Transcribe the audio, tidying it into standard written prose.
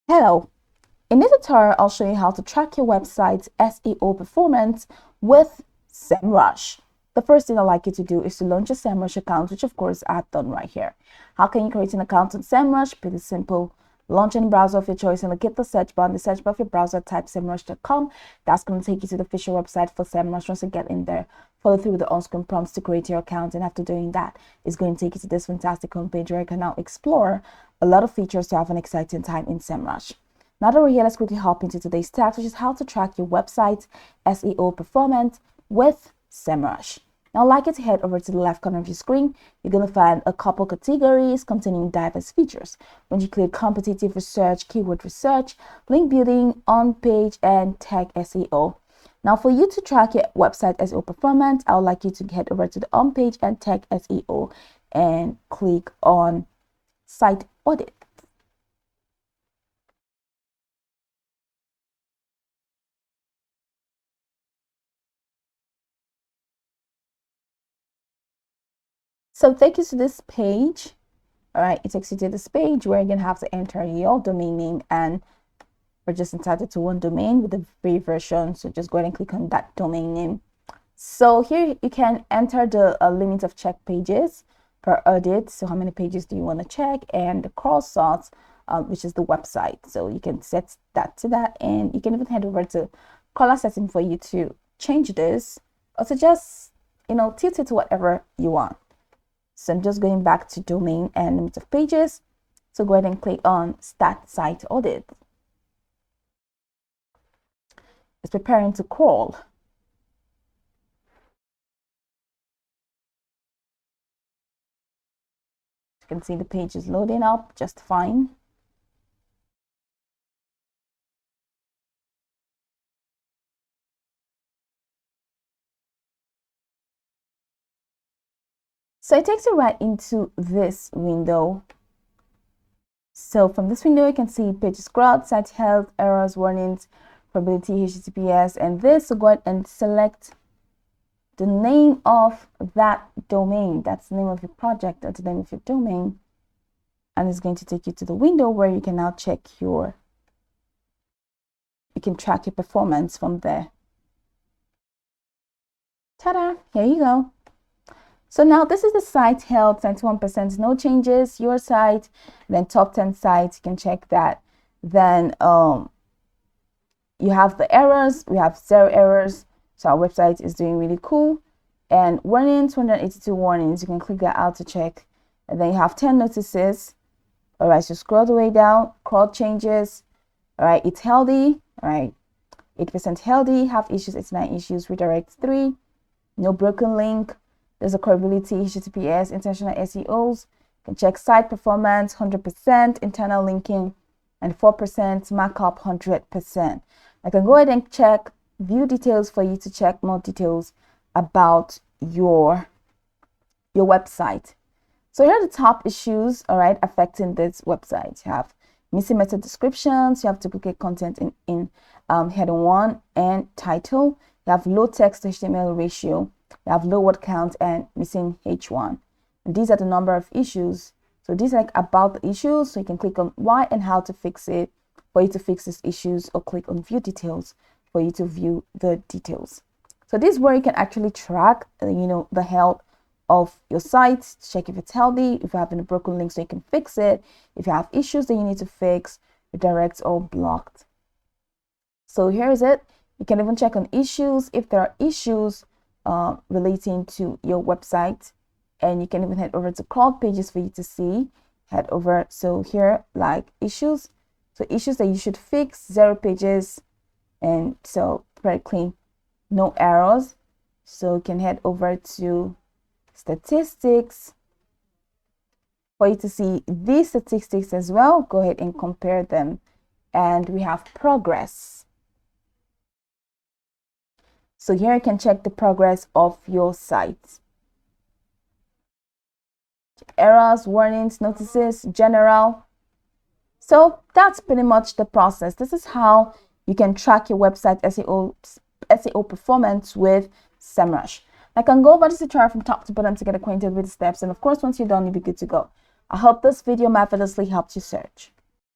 Hello, in this tutorial I'll show you how to track your website's SEO performance with Semrush. The first thing I'd like you to do is to launch a Semrush account, which of course I've done right here. How can you create an account on Semrush? Pretty simple. Launch any browser of your choice and hit the search bar. In the search bar of your browser, type semrush.com. That's going to take you to the official website for Semrush. Once you get in there, follow through with the on-screen prompts to create your account, and after doing that, it's going to take you to this fantastic homepage where you can now explore a lot of features to have an exciting time in Semrush. Now that we're here, let's quickly hop into today's task, which is how to track your website's SEO performance with Semrush. Now, I'd like you to head over to the left corner of your screen. You're going to find a couple categories containing diverse features. When you click competitive research, keyword research, link building, on-page, and tech SEO. Now, for you to track your website SEO performance, I would like you to head over to the on-page and tech SEO and click on Site Audit. So take you to this page. All right, it takes you to this page where you're gonna have to enter your domain name, and we're just entitled to one domain with the free version. So just go ahead and click on that domain name. So here you can enter the limit of check pages per audit. So how many pages do you want to check, and the cross sort, which is the website. So you can set that to that, and you can even head over to color setting for you to change this, or to just tilt it to whatever you want. So I'm just going back to domain and limit of pages. So go ahead and click on Start Site Audit. It's preparing to crawl. You can see the page is loading up just fine. So it takes you right into this window. So from this window, you can see page scrub, site health, errors, warnings, probability, HTTPS, and this. So go ahead and select the name of that domain. That's the name of your project, or the name of your domain. And it's going to take you to the window where you can now check you can track your performance from there. Ta-da, here you go. So now this is the site health, 91%, no changes, your site, then top 10 sites, you can check that. Then you have the errors, we have 0 errors, so our website is doing really cool. And warnings, 282 warnings, you can click that out to check. And then you have 10 notices. All right, so scroll the way down, crawl changes. All right, it's healthy, all right, 8% healthy, have issues, 89 issues, redirect 3, no broken link. There's a credibility, HTTPS, intentional SEOs. You can check site performance, 100%, internal linking, and 4% markup, 100%. I can go ahead and check view details for you to check more details about your website. So here are the top issues, all right, affecting this website. You have missing meta descriptions, you have duplicate content in header 1 and title, you have low text to HTML ratio, you have low word count, and missing H1. And these are the number of issues. So these are like about the issues. So you can click on why and how to fix it for you to fix these issues, or click on view details for you to view the details. So this is where you can actually track, the health of your site, check if it's healthy, if you have any broken links so you can fix it, if you have issues that you need to fix, redirect or blocked. So here is it. You can even check on issues if there are issues relating to your website, and you can even head over to crawled pages for you to see. Head over, so here, like issues, so issues that you should fix, 0 pages, and so pretty clean, no errors. So you can head over to statistics for you to see these statistics as well. Go ahead and compare them, and we have progress. So here you can check the progress of your site. Errors, warnings, notices, general. So that's pretty much the process. This is how you can track your website SEO performance with Semrush. I can go over this tutorial from top to bottom to get acquainted with the steps, and of course, once you're done, you'll be good to go. I hope this video marvelously helped you search.